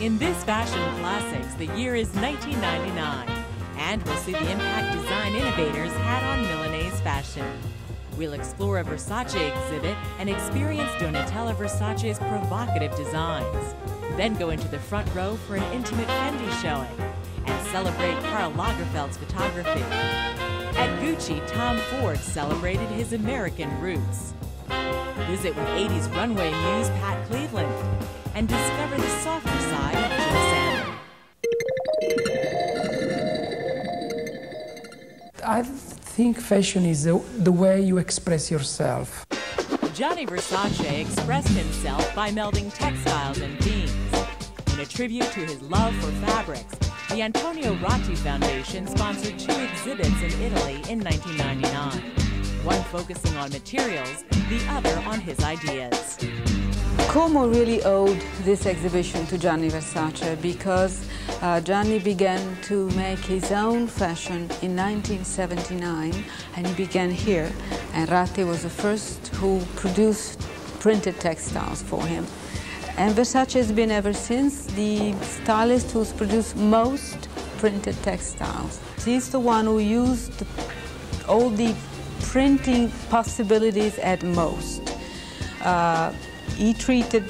In this Fashion Classics, the year is 1999, and we'll see the impact design innovators had on Milanese fashion. We'll explore a Versace exhibit and experience Donatella Versace's provocative designs. Then go into the front row for an intimate Fendi showing and celebrate Karl Lagerfeld's photography. At Gucci, Tom Ford celebrated his American roots. Visit with 80s runway muse Pat Cleveland and discover the softer side of Jill Sander. I think fashion is the way you express yourself. Gianni Versace expressed himself by melding textiles and themes. In a tribute to his love for fabrics, the Antonio Ratti Foundation sponsored 2 exhibits in Italy in 1999. One focusing on materials, the other on his ideas. Como really owed this exhibition to Gianni Versace because Gianni began to make his own fashion in 1979, and he began here. And Ratti was the first who produced printed textiles for him. And Versace has been ever since the stylist who's produced most printed textiles. He's the one who used all the printing possibilities at most. He treated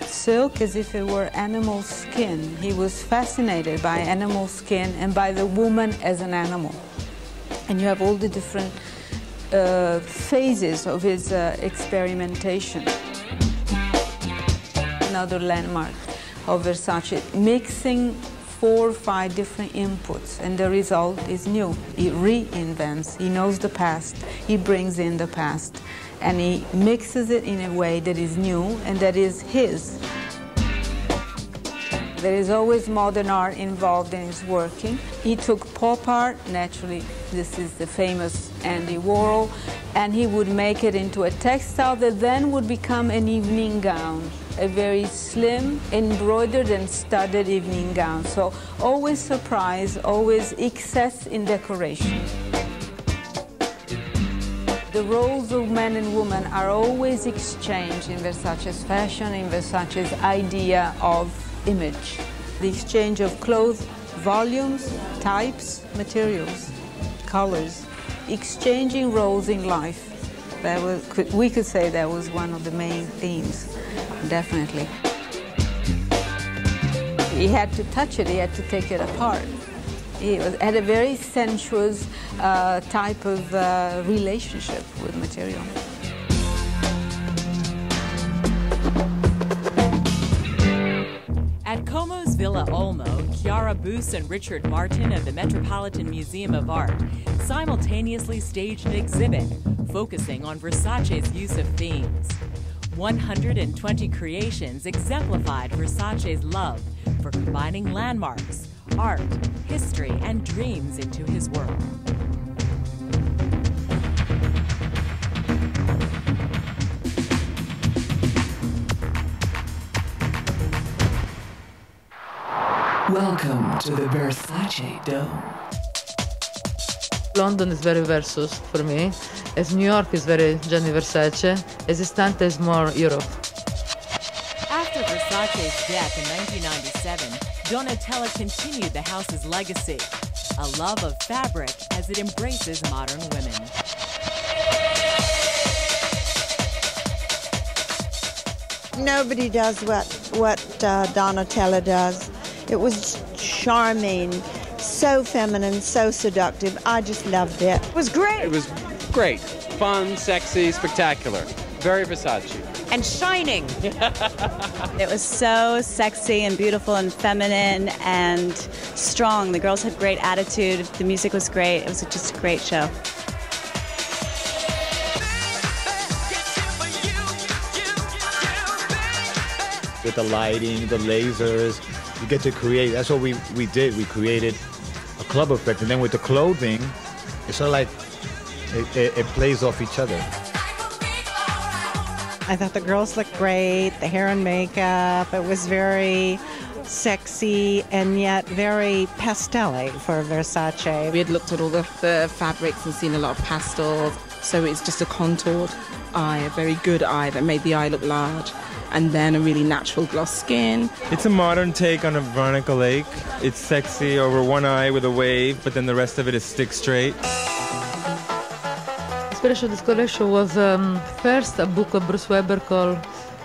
silk as if it were animal skin. He was fascinated by animal skin and by the woman as an animal. And you have all the different phases of his experimentation. Another landmark of Versace, mixing 4 or 5 different inputs, and the result is new. He reinvents, he knows the past, he brings in the past, and he mixes it in a way that is new and that is his. There is always modern art involved in his working. He took pop art, naturally, this is the famous Andy Warhol, and he would make it into a textile that then would become an evening gown, a very slim, embroidered and studded evening gown. So always surprise, always excess in decoration. The roles of man and woman are always exchanged in Versace's fashion, in Versace's idea of image. The exchange of clothes, volumes, types, materials, colors, exchanging roles in life. We could say that was one of the main themes, definitely. He had to touch it, he had to take it apart. He had a very sensuous type of relationship with material. At Como's Villa Olmo, Chiara Boos and Richard Martin of the Metropolitan Museum of Art simultaneously staged an exhibit focusing on Versace's use of themes. 120 creations exemplified Versace's love for combining landmarks, art, history, and dreams into his world. Welcome to the Versace Dome. London is very Versus for me, as New York is very Gianni Versace, as Istante is more Europe. After Versace's death in 1997, Donatella continued the house's legacy, a love of fabric as it embraces modern women. Nobody does what Donatella does. It was charming, so feminine, so seductive. I just loved it. It was great. It was great. Fun, sexy, spectacular. Very Versace. And shining. It was so sexy and beautiful and feminine and strong. The girls had great attitude. The music was great. It was just a great show. With the lighting, the lasers, you get to create. That's what we did. We created a club effect. And then with the clothing, it's sort of like it plays off each other. I thought the girls looked great, the hair and makeup. It was very sexy and yet very pastel-y for Versace. We had looked at all the fabrics and seen a lot of pastels, so it's just a contoured eye, a very good eye that made the eye look large. and then a really natural gloss skin. It's a modern take on a Veronica Lake. It's sexy over one eye with a wave, but then the rest of it is stick straight. The inspiration of this collection was first a book of Bruce Weber called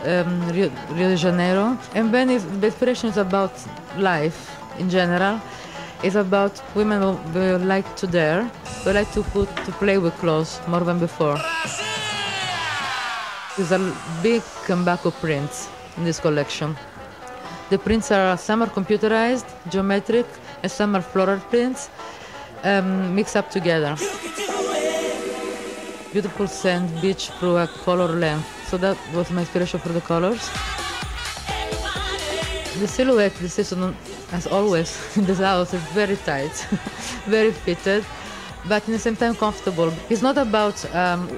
Rio de Janeiro, and then the inspiration is about life in general. It's about women who like to dare, who like to play with clothes more than before. There's a big comeback of prints in this collection. The prints are, some are computerized, geometric, and some are floral prints mixed up together. Beautiful sand beach through a color length. So that was my inspiration for the colors. The silhouette this season, as always in this house, is very tight, very fitted, but at the same time comfortable. It's not about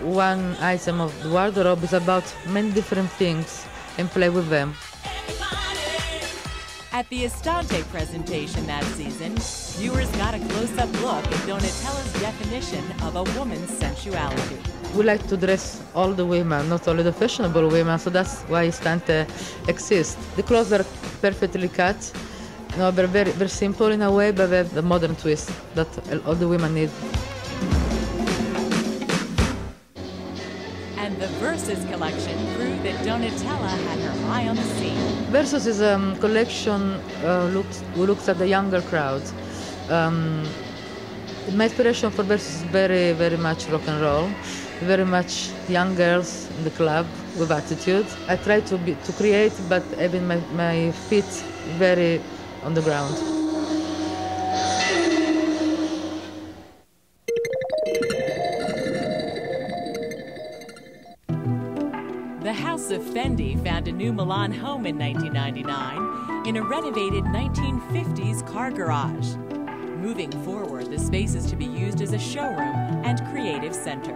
one item of the wardrobe, it's about many different things and play with them. At the Estante presentation that season, viewers got a close-up look at Donatella's definition of a woman's sensuality. We like to dress all the women, not only the fashionable women, so that's why Estante exists. The clothes are perfectly cut. No, they're very simple in a way, but they have the modern twist that all the women need. And the Versus collection proved that Donatella had her eye on the scene. Versus is a collection who looks at the younger crowd. My inspiration for Versus is very, very much rock and roll, very much young girls in the club with attitude. I try to create, but having my feet very on the ground. The House of Fendi found a new Milan home in 1999 in a renovated 1950s car garage. Moving forward, the space is to be used as a showroom and creative center.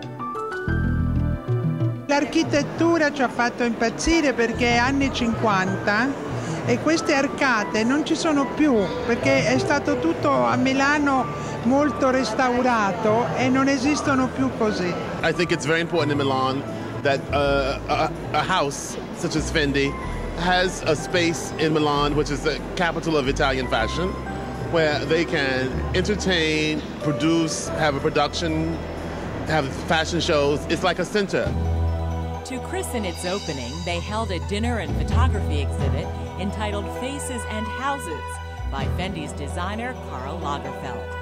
L'architettura ci ha fatto impazzire perché è anni 50 e queste arcate non ci sono più perché è stato tutto a Milano molto restaurato e non esistono più così. I think it's very important in Milan that a house such as Fendi has a space in Milan, which is the capital of Italian fashion, where they can entertain, produce, have a production, have fashion shows. It's like a center. To christen its opening, they held a dinner and photography exhibit entitled Faces and Houses by Fendi's designer Karl Lagerfeld.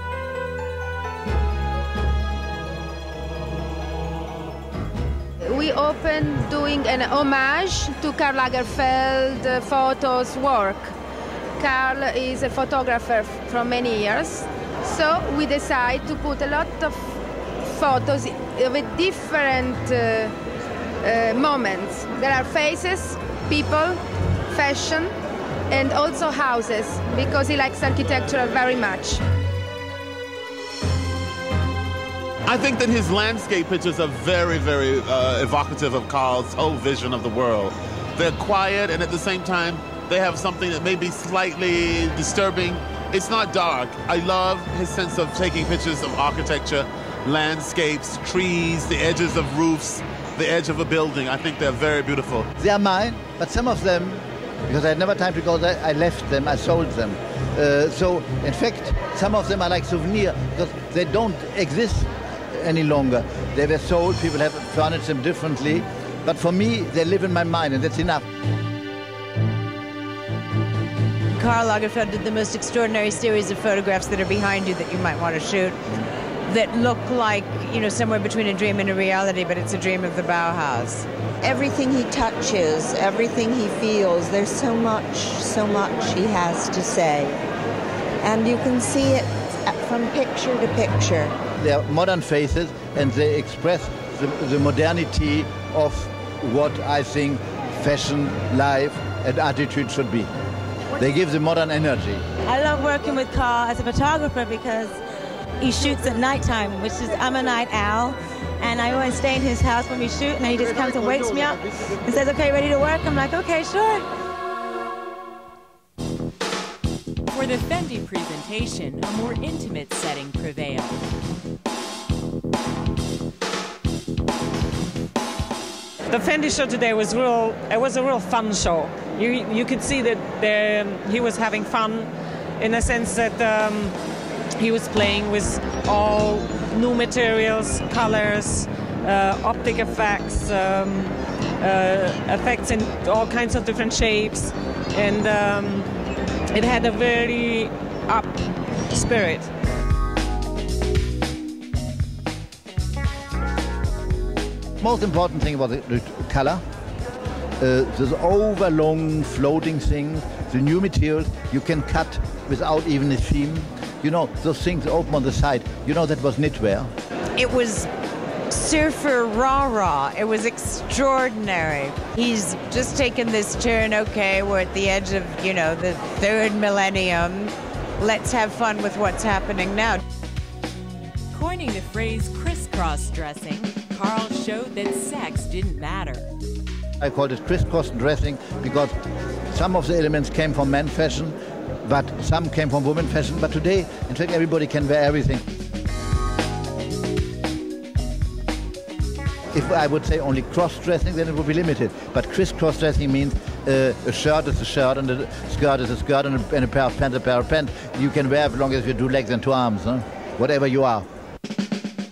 We opened doing an homage to Karl Lagerfeld photos work. Karl is a photographer for many years, so we decided to put a lot of photos with different moments. There are faces, people, fashion, and also houses, because he likes architecture very much. I think that his landscape pictures are very, very evocative of Karl's whole vision of the world. They're quiet, and at the same time, they have something that may be slightly disturbing. It's not dark. I love his sense of taking pictures of architecture, landscapes, trees, the edges of roofs, the edge of a building. I think they're very beautiful. They are mine, but some of them, because I had never time to go there, I left them, I sold them. So, in fact, some of them are like souvenirs, because they don't exist any longer. They were sold, people have furnished them differently, but for me, they live in my mind, and that's enough. Karl Lagerfeld did the most extraordinary series of photographs that are behind you that you might want to shoot, that look like, you know, somewhere between a dream and a reality, but it's a dream of the Bauhaus. Everything he touches, everything he feels, there's so much he has to say. And you can see it from picture to picture. They are modern faces, and they express the modernity of what I think fashion, life, and attitude should be. They give the modern energy. I love working with Karl as a photographer because he shoots at nighttime, which is, I'm a night owl, and I always stay in his house when we shoot, and he just comes and wakes me up and says, okay, ready to work? I'm like, okay, sure. For the Fendi presentation, a more intimate setting prevailed. The Fendi show today was it was a real fun show. You could see that he was having fun in a sense that he was playing with all new materials, colors, optic effects, effects in all kinds of different shapes, and it had a very up spirit. Most important thing about the color, those overlong floating things, the new materials you can cut without even a seam. You know, those things open on the side. You know, that was knitwear. It was surfer rah-rah. It was extraordinary. He's just taken this turn, okay, we're at the edge of, you know, the third millennium. Let's have fun with what's happening now. Coining the phrase crisscross dressing, Karl showed that sex didn't matter. I called it crisscross dressing because some of the elements came from men's fashion, but some came from women's fashion. But today, in fact, everybody can wear everything. If I would say only cross-dressing, then it would be limited. But crisscross dressing means a shirt is a shirt, and a skirt is a skirt, and a pair of pants a pair of pants. You can wear as long as you do legs and 2 arms, huh? Whatever you are.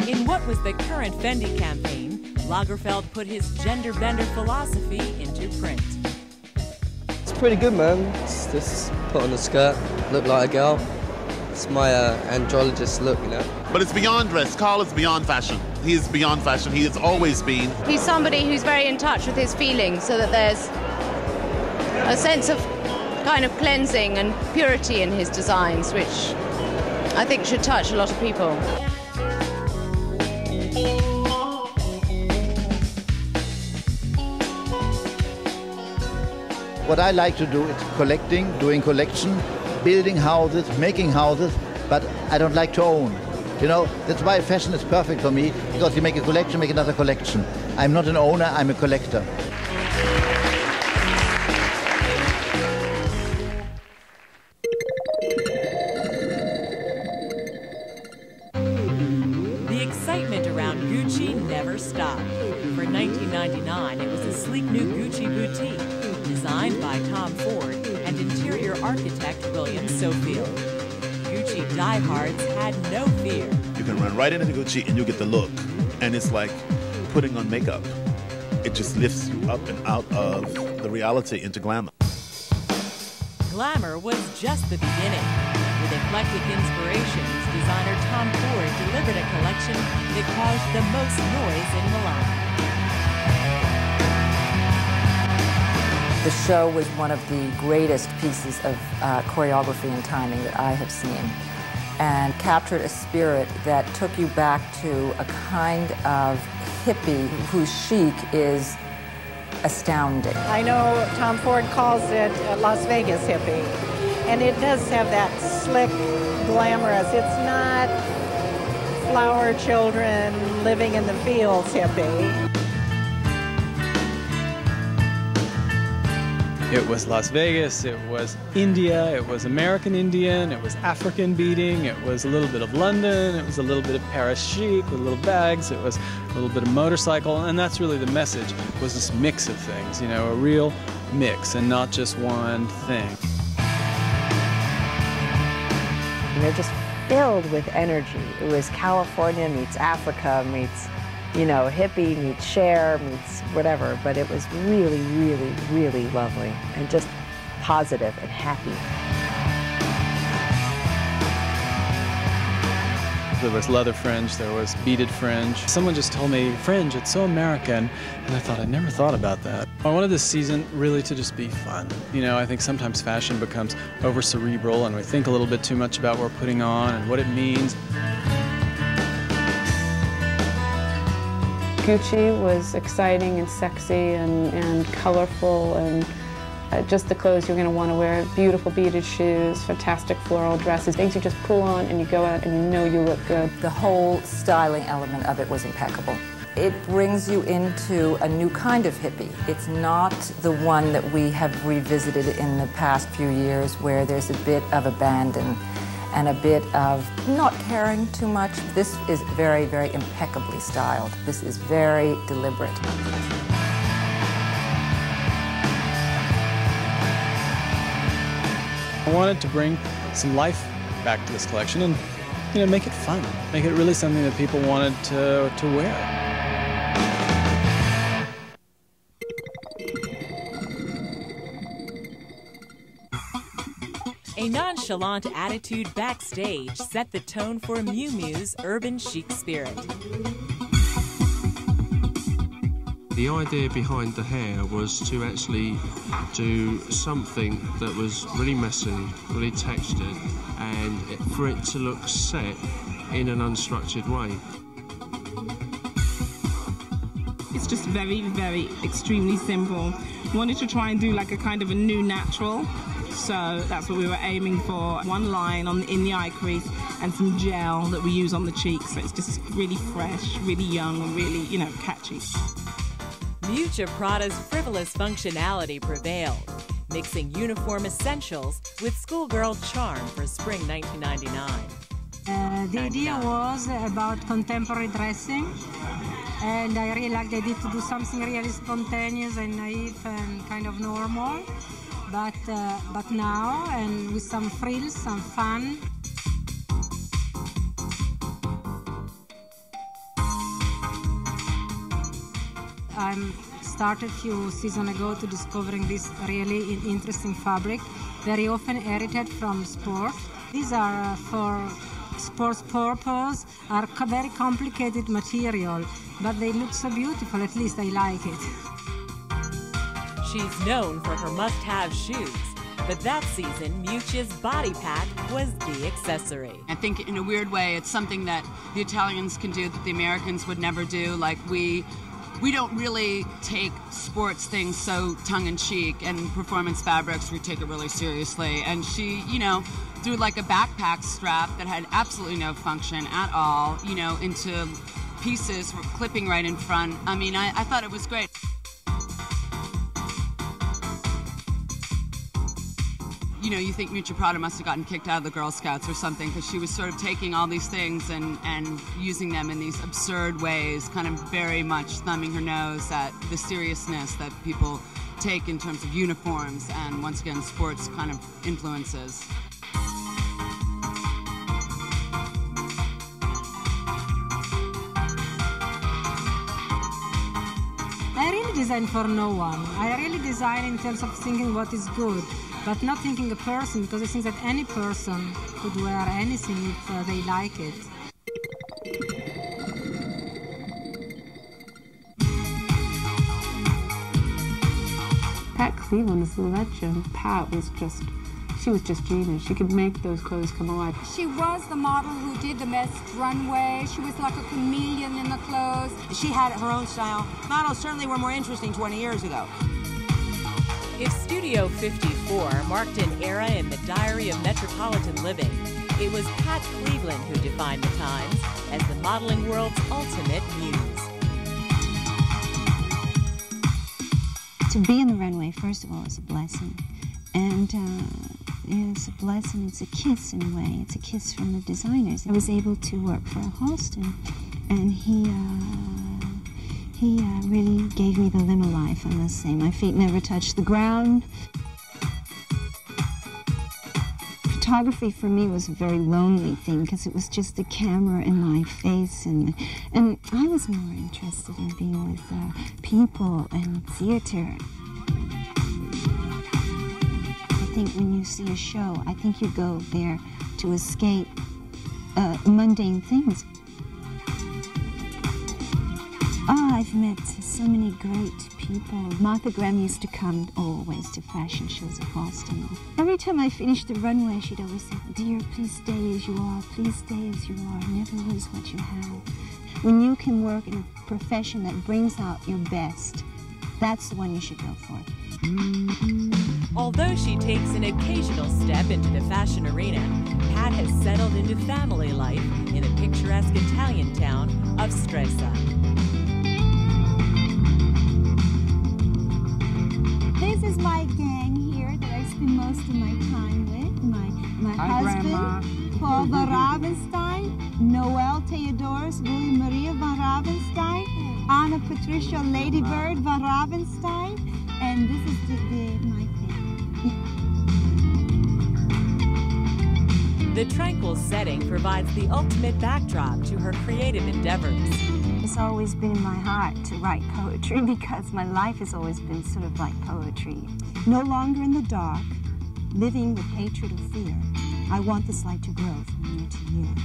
In what was the current Fendi campaign, Lagerfeld put his gender-bender philosophy into print. It's pretty good, man. It's just put on a skirt, look like a girl. It's my andrologist look, you know. But it's beyond dress. Karl is beyond fashion. He is beyond fashion. He has always been. He's somebody who's very in touch with his feelings, so that there's a sense of kind of cleansing and purity in his designs, which I think should touch a lot of people. What I like to do is collecting, doing collection, building houses, making houses, but I don't like to own. You know, that's why fashion is perfect for me, because you make a collection, make another collection. I'm not an owner, I'm a collector. The excitement around Gucci never stopped. For 1999, it was a sleek new Gucci boutique, designed by Tom Ford and interior architect William Sofield. Gucci diehards had no fear. You can run right into Gucci and you get the look. And it's like putting on makeup. It just lifts you up and out of the reality into glamour. Glamour was just the beginning. With eclectic inspirations, designer Tom Ford delivered a collection that caused the most noise in Milan. The show was one of the greatest pieces of choreography and timing that I have seen, and captured a spirit that took you back to a kind of hippie whose chic is astounding. I know Tom Ford calls it Las Vegas hippie, and it does have that slick, glamorous, it's not flower children living in the fields hippie. It was Las Vegas, it was India, it was American Indian, it was African beating, it was a little bit of London, it was a little bit of Paris chic with little bags, it was a little bit of motorcycle, and that's really the message, was this mix of things, you know, a real mix and not just one thing. And they're just filled with energy. It was California meets Africa meets, you know, hippie meets Cher meets whatever, but it was really, really, really lovely and just positive and happy. There was leather fringe, there was beaded fringe. Someone just told me, fringe, it's so American, and I thought, I never thought about that. I wanted this season really to just be fun. You know, I think sometimes fashion becomes over-cerebral and we think a little bit too much about what we're putting on and what it means. Gucci was exciting and sexy and colorful, and just the clothes you're going to want to wear. Beautiful beaded shoes, fantastic floral dresses, things you just pull on and you go out and you know you look good. The whole styling element of it was impeccable. It brings you into a new kind of hippie. It's not the one that we have revisited in the past few years where there's a bit of abandon and a bit of not caring too much. This is very, very impeccably styled. This is very deliberate. I wanted to bring some life back to this collection and, make it fun, make it really something that people wanted to wear. A nonchalant attitude backstage set the tone for Miu Miu's urban chic spirit. The idea behind the hair was to actually do something that was really messy, really textured, and for it to look set in an unstructured way. It's just very, very extremely simple. Wanted to try and do like a kind of a new natural. So that's what we were aiming for. One line in the eye crease and some gel that we use on the cheeks. So it's just really fresh, really young, and really, catchy. Miuccia Prada's frivolous functionality prevailed, mixing uniform essentials with schoolgirl charm for spring 1999. The idea was about contemporary dressing, and I really liked the idea to do something really spontaneous and naive and kind of normal. But now, and with some frills, some fun. I started a few seasons ago to discovering this really interesting fabric, very often heritage from sport. These are for sports purpose, are very complicated material, but they look so beautiful, at least I like it. She's known for her must-have shoes, but that season, Miuccia's body pack was the accessory. I think in a weird way, it's something that the Italians can do that the Americans would never do. Like we don't really take sports things so tongue-in-cheek, and performance fabrics, we take it really seriously. And she, threw like a backpack strap that had absolutely no function at all, into pieces clipping right in front. I mean, I thought it was great. You think Miuccia Prada must have gotten kicked out of the Girl Scouts or something, because she was sort of taking all these things and using them in these absurd ways, kind of very much thumbing her nose at the seriousness that people take in terms of uniforms and, once again, sports kind of influences. I really design for no one. I really design in terms of thinking what is good, but not thinking a person, because I think that any person could wear anything if they like it. Pat Cleveland is a legend. Pat was just genius. She could make those clothes come alive. She was the model who did the Masked Runway. She was like a chameleon in the clothes. She had her own style. Models certainly were more interesting 20 years ago. If Studio 54 marked an era in the diary of metropolitan living, it was Pat Cleveland who defined the times as the modeling world's ultimate muse. To be on the runway, first of all, is a blessing. And it's a blessing, it's a kiss in a way. It's a kiss from the designers. I was able to work for Halston, and he really gave me the limo life, I must say. My feet never touched the ground. Photography for me was a very lonely thing, because it was just a camera in my face, and I was more interested in being with people and theater. I think when you see a show, I think you go there to escape mundane things. I've met so many great people. Martha Graham used to come always to fashion shows at Halston. Every time I finished the runway, she'd always say, "Dear, please stay as you are. Please stay as you are. Never lose what you have." When you can work in a profession that brings out your best, that's the one you should go for. Although she takes an occasional step into the fashion arena, Pat has settled into family life in the picturesque Italian town of Stresa. This is my gang here that I spend most of my time with. My husband, Grandma. Paul von Ravenstein, Noel Theodorus, William Maria von Ravenstein, Anna Patricia Ladybird von Ravenstein, and this is my family. The tranquil setting provides the ultimate backdrop to her creative endeavors. It's always been in my heart to write poetry because my life has always been sort of like poetry. No longer in the dark, living with hatred or fear. I want this light to grow from year to year.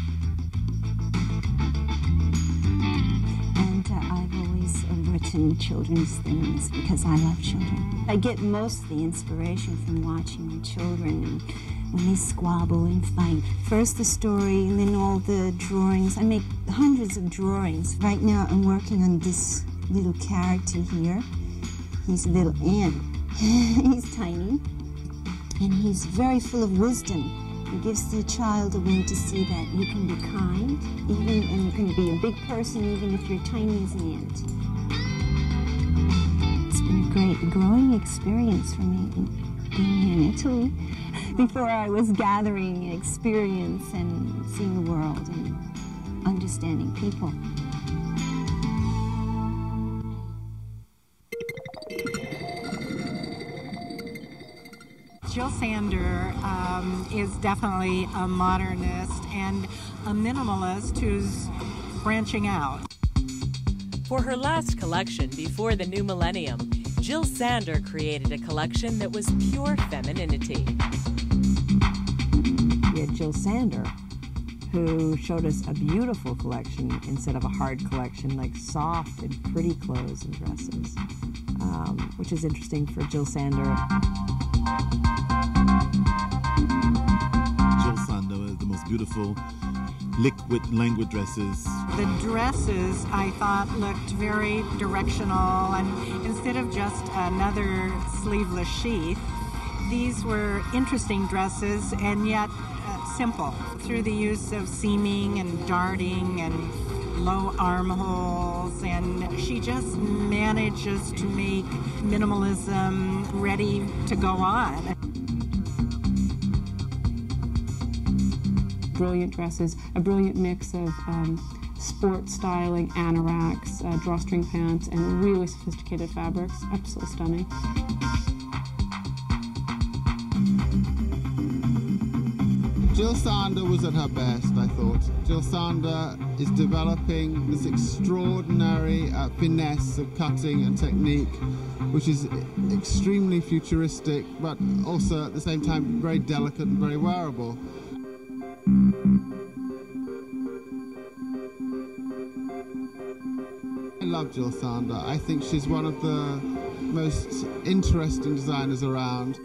And I've always written children's things because I love children. I get most of the inspiration from watching the children and when they squabble and fight. First the story, and then all the drawings. I make hundreds of drawings. Right now I'm working on this little character here. He's a little ant. He's tiny, and he's very full of wisdom. He gives the child a way to see that you can be kind, and you can be a big person even if you're tiny as an ant. It's been a great growing experience for me being here in Italy. Before I was gathering experience and seeing the world and understanding people. Jill Sander is definitely a modernist and a minimalist who's branching out. For her last collection before the new millennium, Jill Sander created a collection that was pure femininity. We had Jill Sander, who showed us a beautiful collection instead of a hard collection, like soft and pretty clothes and dresses, which is interesting for Jill Sander. Jill Sander is the most beautiful liquid languid dresses. The dresses, I thought, looked very directional, and instead of just another sleeveless sheath, these were interesting dresses and yet simple. Through the use of seaming and darting and low armholes, and she just manages to make minimalism ready to go on. Brilliant dresses, a brilliant mix of sport styling, anoraks, drawstring pants, and really sophisticated fabrics. Absolutely stunning. Jill Sander was at her best, I thought. Jill Sander is developing this extraordinary finesse of cutting and technique, which is extremely futuristic, but also at the same time very delicate and very wearable. I love Jill Sander. I think she's one of the most interesting designers around.